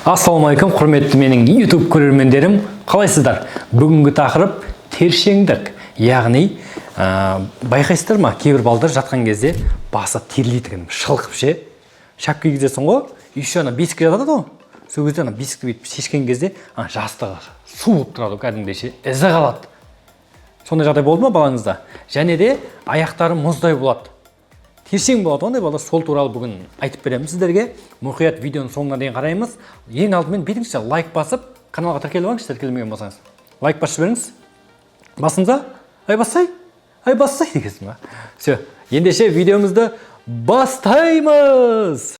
Ассалаумалейкум, құрметті менің YouTube көрермендерім, қалайсыздар? Бүгінгі тақырып тершеңдік. Яғни, байқайсыздар ма, кейбір балдар жатқан кезде басы терлейтін, шылқып ше. Шапка кигізесің ғой, еще ана бесікке жатады ғой. Сол кезде ана бесікті бүйтіп шешкен кезде, жастығы су болып тұрады, кәдімгідей ше, ізі қалады. Сондай жағдай болды ма балаңызда? Және де аяқтары мұздай болады. Тершең болады, ондай балдар, сол туралы бүгін айтып беремін сіздерге. Мұқият видеоның соңына дейін қараймыз. Ең алдымен бетіңізше лайк басып, каналға тіркеліп алыңыз, тіркелмеген болсаңыз. Лайк басып жіберіңіз. Басыңызға, ай бассай дегенсің ба? Все, ендеше видеомызды бастаймыз.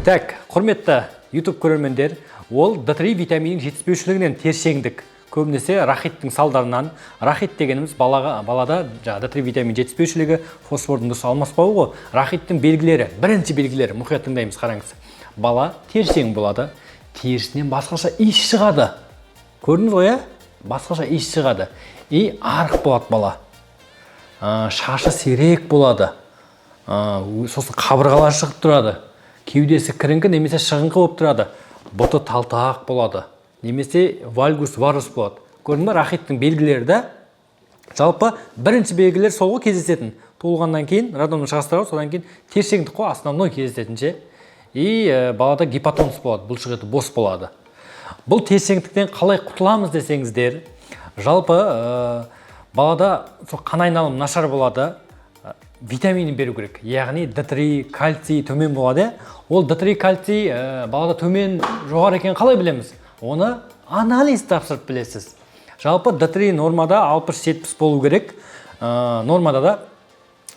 Так, құрметті YouTube көрермендер, ол D3 витаминінің жетіспеушілігінен тершеңдік. Көбінесе рахиттің салдарынан, рахит дегеніміз балада D3 витамин жетіспеушілігі, фосфордың дұрыс алмаспауы ғой. Рахиттің белгілері, бірінші белгілері, мұқият тыңдаймыз, қараңыз. Бала тершең болады, терісінен басқаша иіс шығады. Көрдіңіз ғой, басқаша иіс шығады. И арық болады бала. Шашы сирек болады. Сосын қабырғалар шығып тұрады. Кеудесі кіріңкі немесе шығыңқы болып тұрады. Бұты талтақ болады. Немесе вальгус варус болады. Көрдің ба, рахиттің белгілері де. Жалпы бірінші белгілер сол ғой кездесетін. Туылғаннан кейін, роддомнан шығастырады, содан кейін тершеңдік қой основной кездесетінше. И балада гипотонус болады, бұлшық еті бос болады. Бұл тершеңдіктен қалай құтыламыз десеңіздер, жалпы балада қан айналымы нашар болады. Витаминін беру керек. Яғни D3 кальций төмен болады. Ол D3 кальций балада төмен жоғары екен қалай білеміз? Оны анализ тапсырып білесіз. Жалпы D3 нормада 60-70 болу керек. Нормада да,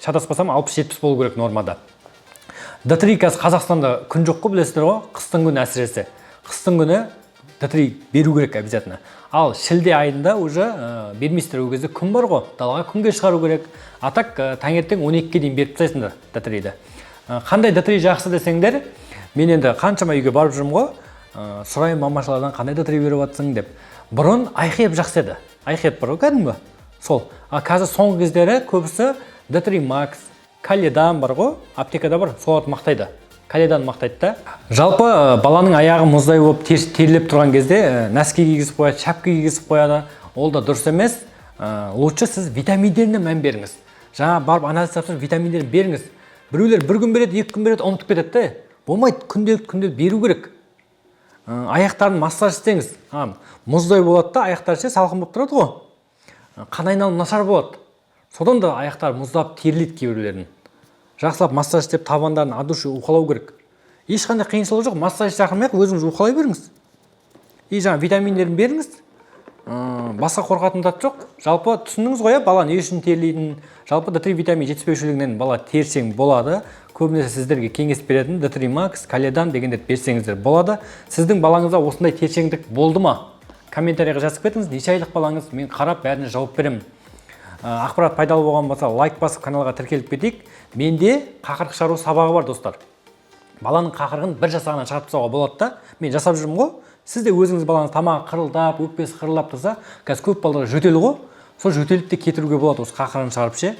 шатаспасам 60-70 болу керек нормада. D3 қазір Қазақстанда күн жоқ қой, білесіздер ғой, қыстың күні әсіресе. Қыстың күні D3 беру керек обязательно. Ал шілде айында уже бермейсіздер, ол кезде күн бар ғой, далаға күнге шығару керек. А так таңертең 12-ге дейін беріп тастайсыңдар D3-ді. Қандай D3 жақсы десеңдер, мен енді қаншама үйге барып жүрмін ғой, сұраймын мамашалардан қандай D3 беріп жатсың деп. Бұрын айхеп жақсы еді. Айхеп бар ғой, кәдімгі. Сол. Қазір соңғы кездері көбісі D3 Max, Каледан бар ғой, аптекада бар, соларды мақтайды. Каледан мақтайды да. Жалпы баланың аяғы мұздай болып терілеп тұрған кезде нәски кигізіп қояды, шапка кигізіп қояды. Ол да дұрыс емес. Лучше сіз витаминдеріне мән беріңіз. Жаңа барып анализ тапсырып витаминдерін беріңіз. Біреулер бір күн береді, екі күн береді, ұмытып кетеді. Болмайды, күнделік беру керек. Аяқтарын массаж істеңіз. Мұздай болады да, аяқтары ше салқын болып тұрады ғой. Қан айналымы нашар болады. Содан да аяқтар мұздап теріледі кейбіреулердің. Жақсылап массаж істеп, табандарын от души уқалау керек. Ешқандай қиыншылығы жоқ, массаж шақырмай-ақ өзіңіз уқалай беріңіз. И жаңа витаминдерін беріңіз. Басқа қорқатын зат жоқ. Жалпы түсіндіңіз ғой, бала не үшін терлейтінін. Жалпы D3 витамин жетіспеушілігінен бала терсең болады. Көбінесе сіздерге кеңес беретін D3 Max, Каледан дегендерді берсеңіздер болады. Сіздің балаңызда осындай тершеңдік болды ма? Комментарийға жазып кетіңіз, неше айлық балаңыз, мен қарап бәріне жауап беремін. Ақпарат пайдалы болған болса, лайк басып каналға тіркеліп кетейік. Менде қақырық шығару сабағы бар, достар. Баланың қақырығын бір жасағынан шығарып тастауға болады да. Мен жасап жүрмін ғой. Сіз де өзіңіз балаңыз тамағы қырылдап, өкпесі қырылдап тұрса, қазір көп балалар жөтел ғой. Сол жөтелді де кетіруге болады, осы қақырығын шығарып ше.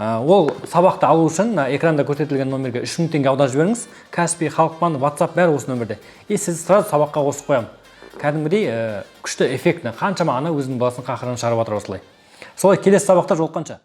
Ол сабақты алу үшін экранда көрсетілген номерге 3000 теңге аударып жіберіңіз. Каспи, Халықбанк, WhatsApp бәрі осы нөмірде. И сіз сразу сабаққа қосып қоямын. Кәдімгідей күшті эффектні, қаншама ана өзінің баласының қақырығын шығарып жатыр осылай. Солай келесі сабақта жолыққанша.